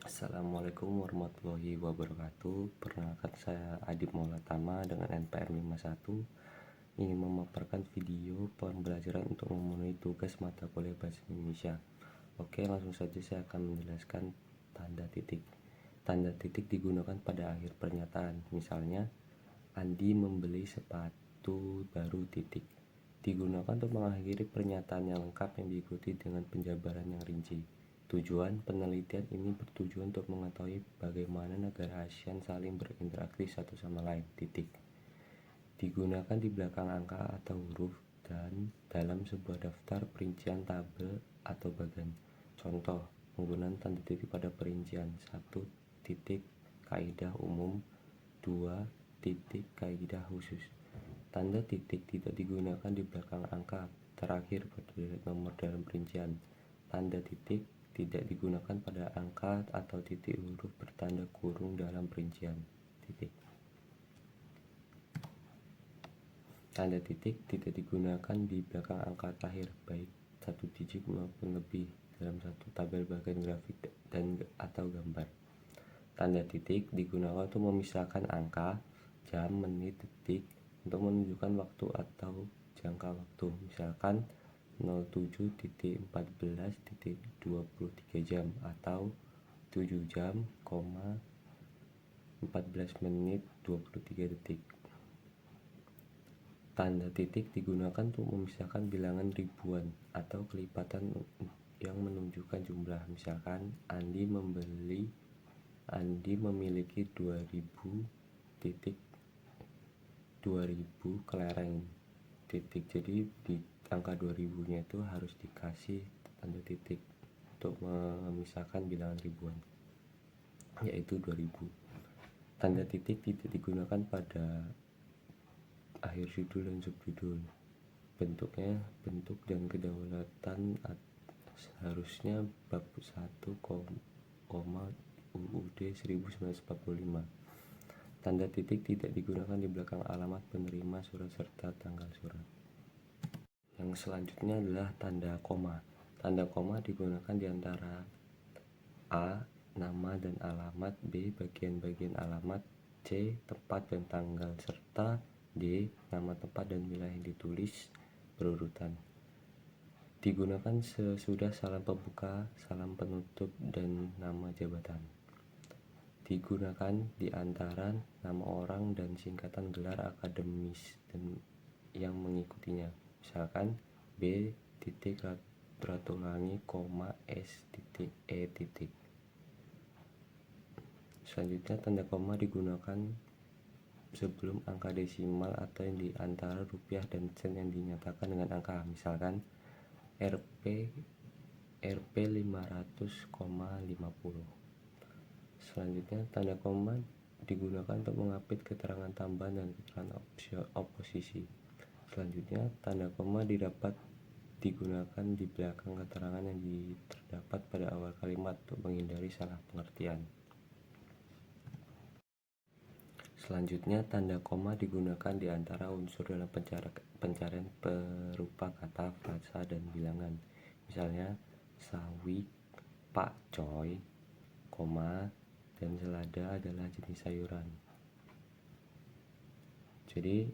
Assalamualaikum warahmatullahi wabarakatuh. Perkenalkan, saya Adib Maulatama dengan NPM 51 ingin memaparkan video pembelajaran untuk memenuhi tugas mata kuliah Bahasa Indonesia. Oke, langsung saja saya akan menjelaskan tanda titik. Tanda titik digunakan pada akhir pernyataan. Misalnya, Andi membeli sepatu baru titik. Digunakan untuk mengakhiri pernyataan yang lengkap yang diikuti dengan penjabaran yang rinci. Tujuan penelitian ini bertujuan untuk mengetahui bagaimana negara ASEAN saling berinteraksi satu sama lain. Titik. Digunakan di belakang angka atau huruf dan dalam sebuah daftar perincian tabel atau bagan. Contoh, penggunaan tanda titik pada perincian. 1 titik kaidah umum, 2 titik kaidah khusus. Tanda titik tidak digunakan di belakang angka terakhir pada nomor dalam perincian. Tanda titik tidak digunakan pada angka atau titik huruf bertanda kurung dalam perincian. Titik. Tanda titik tidak digunakan di belakang angka terakhir, baik satu digit maupun lebih, dalam satu tabel bagian grafik dan atau gambar. Tanda titik digunakan untuk memisahkan angka, jam, menit, detik untuk menunjukkan waktu atau jangka waktu. Misalkan 07.14.23 jam atau 7 jam, 14 menit 23 detik. Tanda titik digunakan untuk memisahkan bilangan ribuan atau kelipatan yang menunjukkan jumlah. Misalkan Andi memiliki 2000 kelereng titik. Jadi di angka 2000 nya itu harus dikasih tanda titik untuk memisahkan bilangan ribuan, yaitu 2000. Tanda titik tidak digunakan pada akhir judul dan subjudul. Bentuknya bentuk dan kedaulatan seharusnya bab 1, UUD 1945. Tanda titik tidak digunakan di belakang alamat penerima surat serta tanggal surat. Yang selanjutnya adalah tanda koma. Tanda koma digunakan di antara A. Nama dan alamat, B. Bagian-bagian alamat, C. Tempat dan tanggal, serta D. Nama tempat dan wilayah yang ditulis berurutan. Digunakan sesudah salam pembuka, salam penutup, dan nama jabatan. Digunakan di antara nama orang dan singkatan gelar akademis dan yang mengikutinya. Misalkan B. Ratulangi, S. E. Selanjutnya, tanda koma digunakan sebelum angka desimal atau yang di antara rupiah dan sen yang dinyatakan dengan angka. Misalkan Rp 500,50. Selanjutnya, tanda koma digunakan untuk mengapit keterangan tambahan dan keterangan oposisi. Selanjutnya, tanda koma digunakan di belakang keterangan yang terdapat pada awal kalimat untuk menghindari salah pengertian. Selanjutnya, tanda koma digunakan di antara unsur dalam pencarian berupa kata, frasa, dan bilangan. Misalnya, sawi, pak coy, koma, dan selada adalah jenis sayuran. Jadi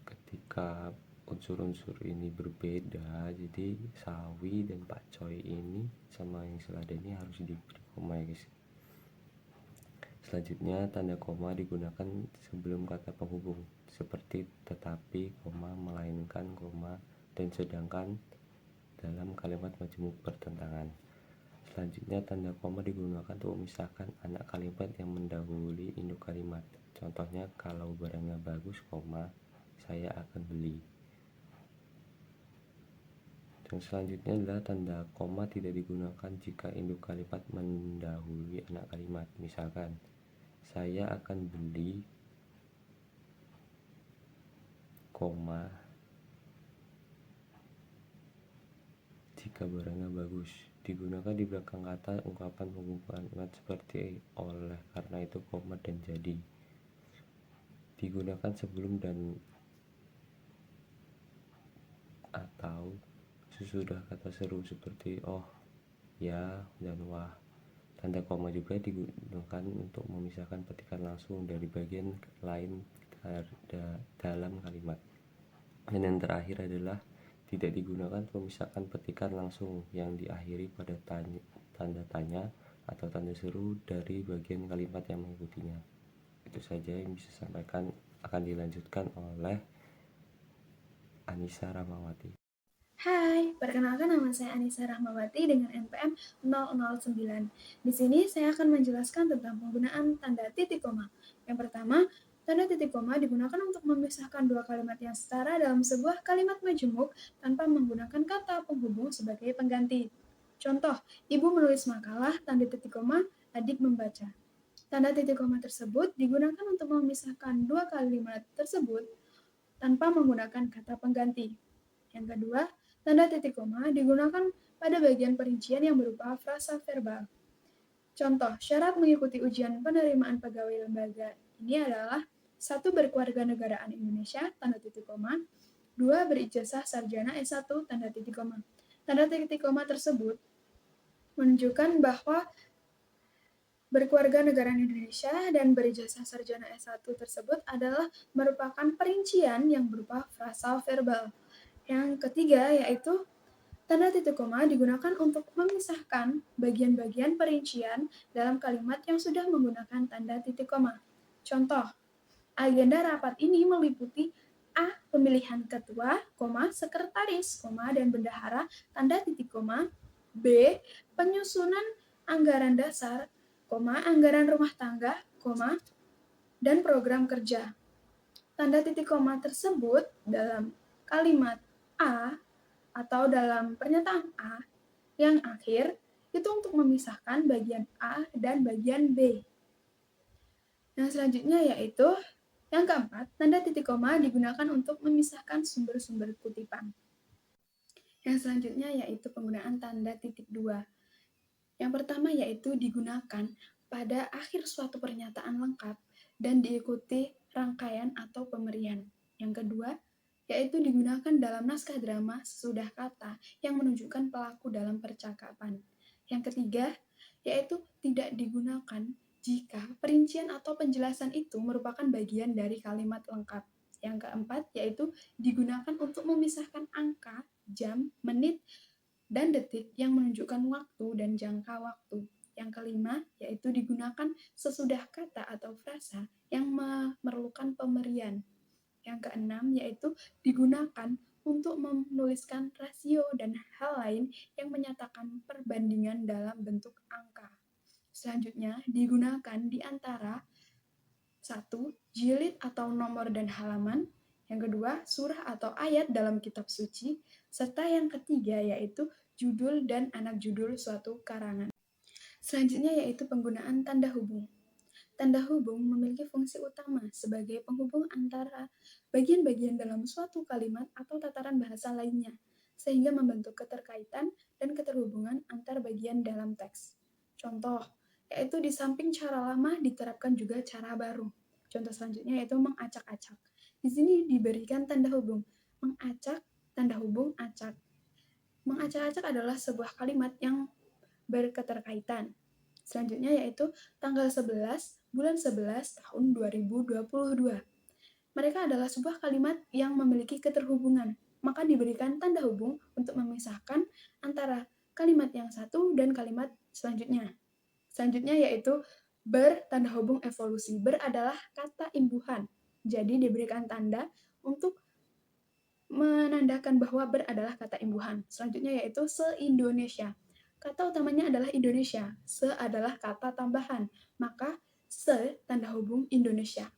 ketika unsur-unsur ini berbeda, jadi sawi dan pakcoy ini sama yang selada ini harus diberi koma, ya guys. Selanjutnya, tanda koma digunakan sebelum kata penghubung seperti tetapi, koma, melainkan, koma, dan sedangkan dalam kalimat majemuk pertentangan. Selanjutnya, tanda koma digunakan untuk memisahkan anak kalimat yang mendahului induk kalimat. Contohnya, kalau barangnya bagus, koma, saya akan beli. Dan selanjutnya adalah tanda koma tidak digunakan jika induk kalimat mendahului anak kalimat. Misalkan, saya akan beli, koma, jika barangnya bagus. Digunakan di belakang kata ungkapan pembukaan kalimat seperti oleh karena itu, koma, dan jadi. Digunakan sebelum dan atau sesudah kata seru seperti oh, ya, dan wah. Tanda koma juga digunakan untuk memisahkan petikan langsung dari bagian lain dalam kalimat. Dan yang terakhir adalah tidak digunakan untuk memisahkan petikan langsung yang diakhiri pada tanda tanya atau tanda seru dari bagian kalimat yang mengikutinya. Itu saja yang bisa sampaikan, akan dilanjutkan oleh Anissa Rahmawati. Hai, perkenalkan nama saya Anissa Rahmawati dengan NPM 009. Di sini saya akan menjelaskan tentang penggunaan tanda titik koma. Yang pertama, tanda titik koma digunakan untuk memisahkan dua kalimat yang setara dalam sebuah kalimat majemuk tanpa menggunakan kata penghubung sebagai pengganti. Contoh, ibu menulis makalah, tanda titik koma, adik membaca. Tanda titik koma tersebut digunakan untuk memisahkan dua kalimat tersebut tanpa menggunakan kata pengganti. Yang kedua, tanda titik koma digunakan pada bagian perincian yang berupa frasa verbal. Contoh, syarat mengikuti ujian penerimaan pegawai lembaga ini adalah 1. Berkewarganegaraan Indonesia, tanda titik koma. 2. Berijazah sarjana S1, tanda titik koma. Tanda titik koma tersebut menunjukkan bahwa berkewarganegaraan Indonesia dan berijazah sarjana S1 tersebut adalah merupakan perincian yang berupa frasa verbal. Yang ketiga yaitu tanda titik koma digunakan untuk memisahkan bagian-bagian perincian dalam kalimat yang sudah menggunakan tanda titik koma. Contoh, agenda rapat ini meliputi A. Pemilihan ketua, sekretaris, dan bendahara, tanda titik koma. B. Penyusunan anggaran dasar, anggaran rumah tangga, dan program kerja. Tanda titik koma tersebut dalam kalimat A atau dalam pernyataan A yang akhir itu untuk memisahkan bagian A dan bagian B. Yang selanjutnya yaitu yang keempat, tanda titik koma digunakan untuk memisahkan sumber-sumber kutipan. Yang selanjutnya yaitu penggunaan tanda titik dua. Yang pertama yaitu digunakan pada akhir suatu pernyataan lengkap dan diikuti rangkaian atau pemberian. Yang kedua, yaitu digunakan dalam naskah drama sesudah kata yang menunjukkan pelaku dalam percakapan. Yang ketiga, yaitu tidak digunakan jika perincian atau penjelasan itu merupakan bagian dari kalimat lengkap. Yang keempat, yaitu digunakan untuk memisahkan angka, jam, menit, dan detik yang menunjukkan waktu dan jangka waktu. Yang kelima, yaitu digunakan sesudah kata atau frasa yang memerlukan pemberian. Yang keenam, yaitu digunakan untuk menuliskan rasio dan hal lain yang menyatakan perbandingan dalam bentuk angka. Selanjutnya, digunakan di antara 1. Jilid atau nomor dan halaman. Yang kedua, surah atau ayat dalam kitab suci. Serta yang ketiga, yaitu judul dan anak judul suatu karangan. Selanjutnya, yaitu penggunaan tanda hubung. Tanda hubung memiliki fungsi utama sebagai penghubung antara bagian-bagian dalam suatu kalimat atau tataran bahasa lainnya, sehingga membentuk keterkaitan dan keterhubungan antar bagian dalam teks. Contoh, yaitu di samping cara lama diterapkan juga cara baru. Contoh selanjutnya yaitu mengacak-acak. Di sini diberikan tanda hubung. Mengacak, tanda hubung, acak. Mengacak-acak adalah sebuah kalimat yang berketerkaitan. Selanjutnya yaitu tanggal 11 bulan 11 tahun 2022. Mereka adalah sebuah kalimat yang memiliki keterhubungan, maka diberikan tanda hubung untuk memisahkan antara kalimat yang satu dan kalimat selanjutnya. Selanjutnya yaitu tanda hubung evolusi. Adalah kata imbuhan, jadi diberikan tanda untuk menandakan bahwa adalah kata imbuhan. Selanjutnya yaitu se-Indonesia. Kata utamanya adalah Indonesia, se adalah kata tambahan, maka se tanda hubung Indonesia.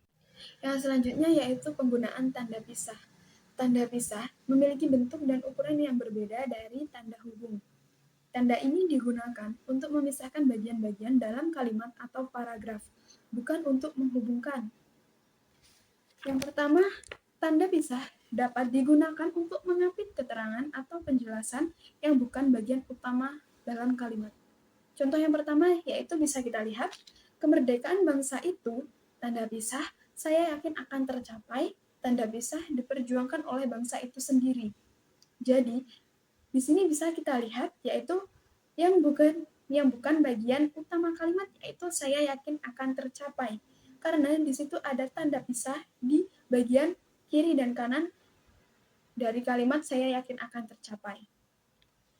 Yang selanjutnya yaitu penggunaan tanda pisah. Tanda pisah memiliki bentuk dan ukuran yang berbeda dari tanda hubung. Tanda ini digunakan untuk memisahkan bagian-bagian dalam kalimat atau paragraf, bukan untuk menghubungkan. Yang pertama, tanda pisah dapat digunakan untuk mengapit keterangan atau penjelasan yang bukan bagian utama dalam kalimat. Contoh yang pertama yaitu bisa kita lihat, kemerdekaan bangsa itu, tanda pisah, saya yakin akan tercapai, tanda pisah diperjuangkan oleh bangsa itu sendiri. Jadi, di sini bisa kita lihat yaitu yang bukan yang bukan bagian utama kalimat, yaitu saya yakin akan tercapai. Karena di situ ada tanda pisah di bagian kiri dan kanan dari kalimat saya yakin akan tercapai.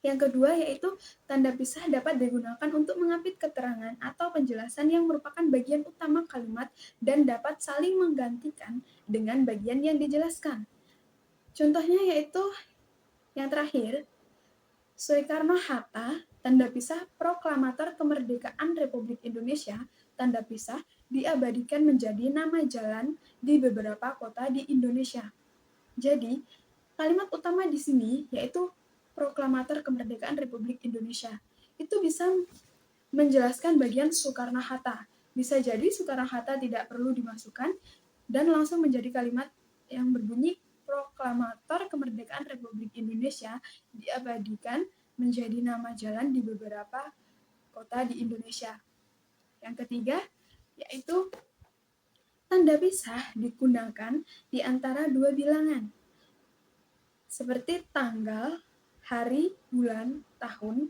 Yang kedua yaitu tanda pisah dapat digunakan untuk mengapit keterangan atau penjelasan yang merupakan bagian utama kalimat dan dapat saling menggantikan dengan bagian yang dijelaskan. Contohnya yaitu yang terakhir, Soekarno-Hatta, tanda pisah Proklamator Kemerdekaan Republik Indonesia, tanda pisah diabadikan menjadi nama jalan di beberapa kota di Indonesia. Jadi, kalimat utama di sini yaitu Proklamator Kemerdekaan Republik Indonesia. Itu bisa menjelaskan bagian Soekarno-Hatta. Bisa jadi Soekarno-Hatta tidak perlu dimasukkan dan langsung menjadi kalimat yang berbunyi Proklamator Kemerdekaan Republik Indonesia diabadikan menjadi nama jalan di beberapa kota di Indonesia. Yang ketiga, yaitu tanda pisah digunakan di antara dua bilangan, seperti tanggal, hari, bulan, tahun,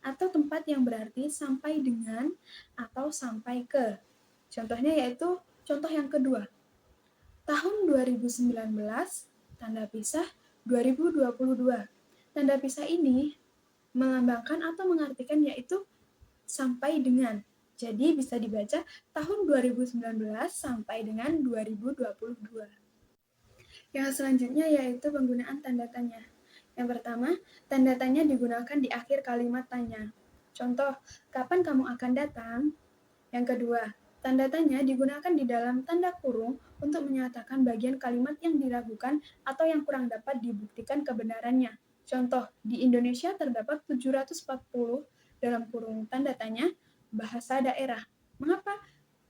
atau tempat yang berarti sampai dengan atau sampai ke. Contohnya yaitu contoh yang kedua. Tahun 2019, tanda pisah 2022. Tanda pisah ini melambangkan atau mengartikan yaitu sampai dengan. Jadi bisa dibaca tahun 2019 sampai dengan 2022. Yang selanjutnya yaitu penggunaan tanda tanya. Yang pertama, tanda tanya digunakan di akhir kalimat tanya. Contoh, kapan kamu akan datang? Yang kedua, tanda tanya digunakan di dalam tanda kurung untuk menyatakan bagian kalimat yang diragukan atau yang kurang dapat dibuktikan kebenarannya. Contoh, di Indonesia terdapat 740 dalam kurung tanda tanya bahasa daerah. Mengapa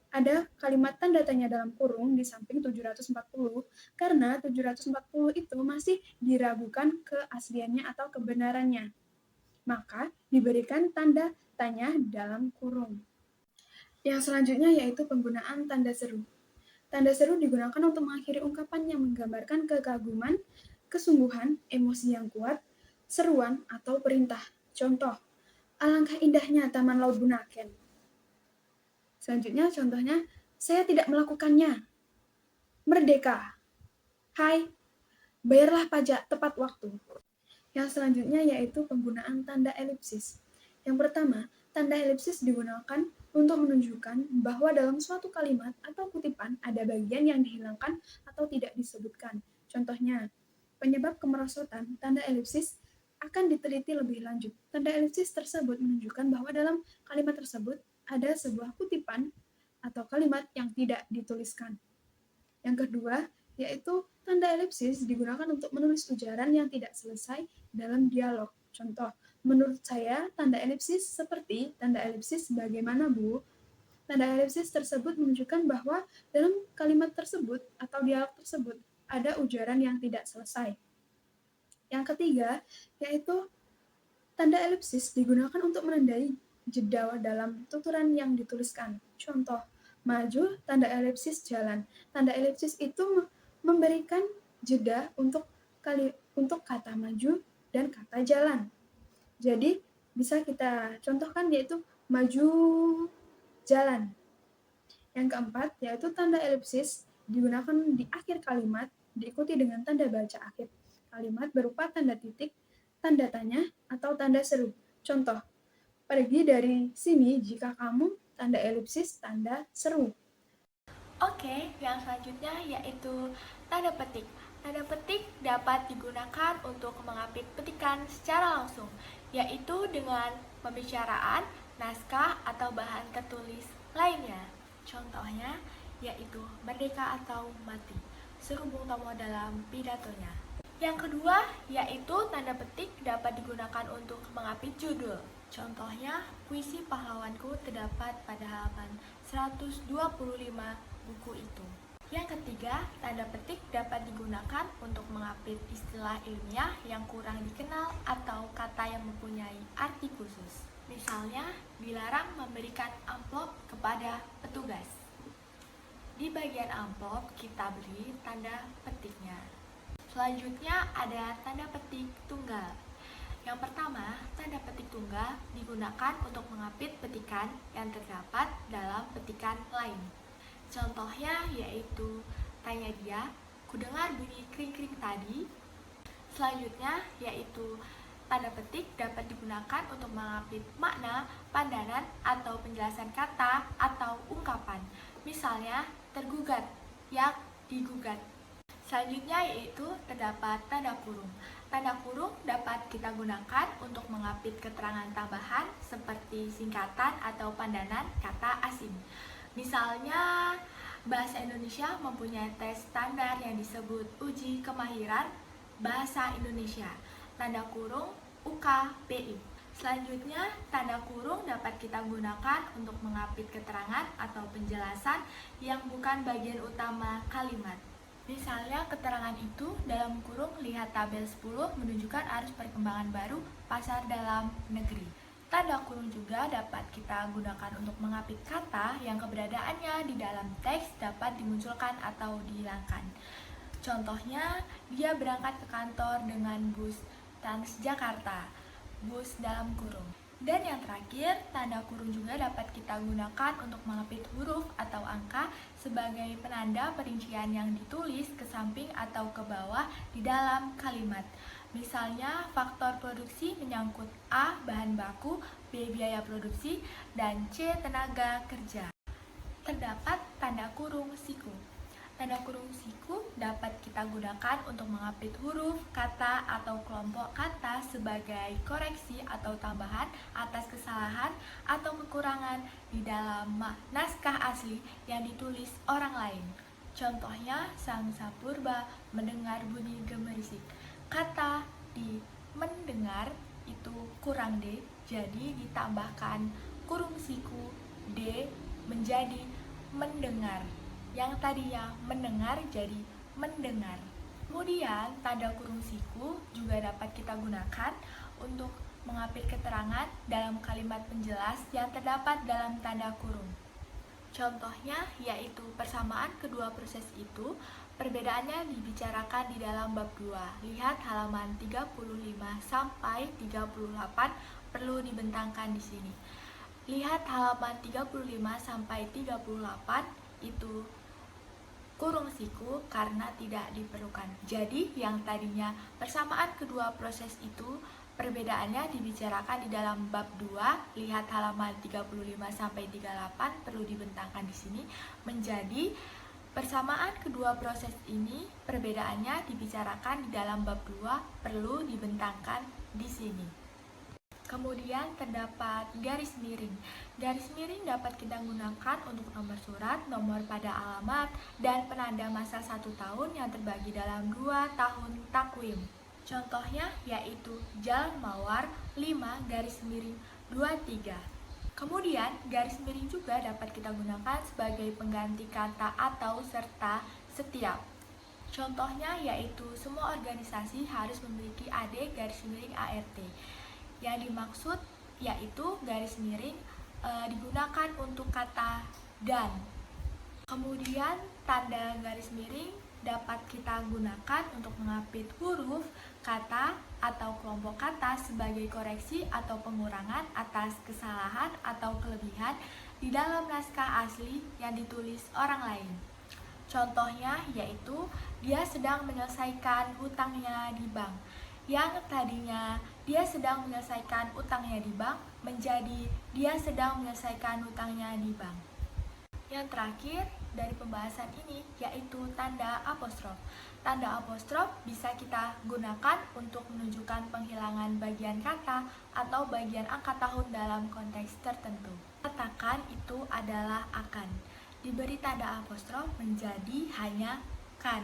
ada kalimat tanda tanya dalam kurung di samping 740? Karena 740 itu masih diragukan keasliannya atau kebenarannya. Maka diberikan tanda tanya dalam kurung. Yang selanjutnya yaitu penggunaan tanda seru. Tanda seru digunakan untuk mengakhiri ungkapan yang menggambarkan kekaguman, kesungguhan, emosi yang kuat, seruan, atau perintah. Contoh, alangkah indahnya Taman Laut Bunaken. Selanjutnya contohnya, saya tidak melakukannya. Merdeka. Hai, bayarlah pajak tepat waktu. Yang selanjutnya yaitu penggunaan tanda elipsis. Yang pertama, tanda elipsis digunakan untuk menunjukkan bahwa dalam suatu kalimat atau kutipan ada bagian yang dihilangkan atau tidak disebutkan. Contohnya, penyebab kemerosotan, tanda elipsis akan diteliti lebih lanjut. Tanda elipsis tersebut menunjukkan bahwa dalam kalimat tersebut ada sebuah kutipan atau kalimat yang tidak dituliskan. Yang kedua, yaitu tanda elipsis digunakan untuk menulis ujaran yang tidak selesai dalam dialog. Contoh, menurut saya tanda elipsis seperti tanda elipsis bagaimana Bu? Tanda elipsis tersebut menunjukkan bahwa dalam kalimat tersebut atau dialog tersebut ada ujaran yang tidak selesai. Yang ketiga, yaitu tanda elipsis digunakan untuk menandai jeda dalam tuturan yang dituliskan. Contoh, maju, tanda elipsis jalan. Tanda elipsis itu memberikan jeda untuk kata maju dan kata jalan. Jadi, bisa kita contohkan yaitu maju jalan. Yang keempat, yaitu tanda elipsis digunakan di akhir kalimat diikuti dengan tanda baca akhir kalimat berupa tanda titik, tanda tanya, atau tanda seru. Contoh, pergi dari sini jika kamu, tanda elipsis, tanda seru. Oke, yang selanjutnya yaitu tanda petik. Tanda petik dapat digunakan untuk mengapit petikan secara langsung, yaitu dengan pembicaraan, naskah, atau bahan tertulis lainnya. Contohnya yaitu merdeka atau mati, Suruh Bung Tomo dalam pidatonya. Yang kedua yaitu tanda petik dapat digunakan untuk mengapit judul. Contohnya, puisi pahlawanku terdapat pada halaman 125 buku itu. Yang ketiga, tanda petik dapat digunakan untuk mengapit istilah ilmiah yang kurang dikenal atau kata yang mempunyai arti khusus. Misalnya, dilarang memberikan amplop kepada petugas. Di bagian amplop kita beri tanda petiknya. Selanjutnya ada tanda petik tunggal. Yang pertama, tanda petik tunggal digunakan untuk mengapit petikan yang terdapat dalam petikan lain. Contohnya yaitu tanya dia, kudengar bunyi kring-kring tadi. Selanjutnya yaitu tanda petik dapat digunakan untuk mengapit makna, pandanan, atau penjelasan kata atau ungkapan. Misalnya, tergugat, yang digugat. Selanjutnya yaitu terdapat tanda kurung. Tanda kurung dapat kita gunakan untuk mengapit keterangan tambahan seperti singkatan atau pandanan kata asing. Misalnya, bahasa Indonesia mempunyai tes standar yang disebut Uji Kemahiran Bahasa Indonesia, tanda kurung UKBI. Selanjutnya, tanda kurung dapat kita gunakan untuk mengapit keterangan atau penjelasan yang bukan bagian utama kalimat. Misalnya, keterangan itu dalam kurung lihat tabel 10 menunjukkan arus perkembangan baru pasar dalam negeri. Tanda kurung juga dapat kita gunakan untuk mengapit kata yang keberadaannya di dalam teks dapat dimunculkan atau dihilangkan. Contohnya, dia berangkat ke kantor dengan bus Transjakarta, bus dalam kurung. Dan yang terakhir, tanda kurung juga dapat kita gunakan untuk mengapit huruf atau angka sebagai penanda perincian yang ditulis ke samping atau ke bawah di dalam kalimat. Misalnya, faktor produksi menyangkut A. bahan baku, B. biaya produksi, dan C. tenaga kerja. Terdapat tanda kurung siku. Tanda kurung siku dapat kita gunakan untuk mengapit huruf, kata, atau kelompok kata sebagai koreksi atau tambahan atas kesalahan atau kekurangan di dalam naskah asli yang ditulis orang lain. Contohnya, sang sapurba mendengar bunyi gemerisik. Kata di mendengar itu kurang D, jadi ditambahkan kurung siku D menjadi mendengar. Yang tadinya mendengar jadi mendengar. Kemudian tanda kurung siku juga dapat kita gunakan untuk mengapit keterangan dalam kalimat penjelas yang terdapat dalam tanda kurung. Contohnya yaitu persamaan kedua proses itu, perbedaannya dibicarakan di dalam bab 2. Lihat halaman 35 sampai 38 perlu dibentangkan di sini. Lihat halaman 35 sampai 38 itu kurung siku karena tidak diperlukan. Jadi yang tadinya persamaan kedua proses itu perbedaannya dibicarakan di dalam bab 2, lihat halaman 35 sampai 38 perlu dibentangkan di sini, menjadi persamaan kedua proses ini perbedaannya dibicarakan di dalam bab 2 perlu dibentangkan di sini. Kemudian terdapat garis miring. Garis miring dapat kita gunakan untuk nomor surat, nomor pada alamat, dan penanda masa 1 tahun yang terbagi dalam 2 tahun takwim. Contohnya yaitu Jalan Mawar 5 garis miring 23. Kemudian garis miring juga dapat kita gunakan sebagai pengganti kata atau serta setiap. Contohnya yaitu semua organisasi harus memiliki AD garis miring ART. Yang dimaksud yaitu garis miring digunakan untuk kata dan. Kemudian tanda garis miring dapat kita gunakan untuk mengapit huruf, kata, atau kelompok kata sebagai koreksi atau pengurangan atas kesalahan atau kelebihan di dalam naskah asli yang ditulis orang lain. Contohnya yaitu dia sedang menyelesaikan hutangnya di bank. Yang tadinya dia sedang menyelesaikan utangnya di bank menjadi dia sedang menyelesaikan hutangnya di bank. Yang terakhir dari pembahasan ini yaitu tanda apostrof. Tanda apostrof bisa kita gunakan untuk menunjukkan penghilangan bagian kata atau bagian angka tahun dalam konteks tertentu. Katakan itu adalah akan. Diberi tanda apostrof menjadi hanya kan.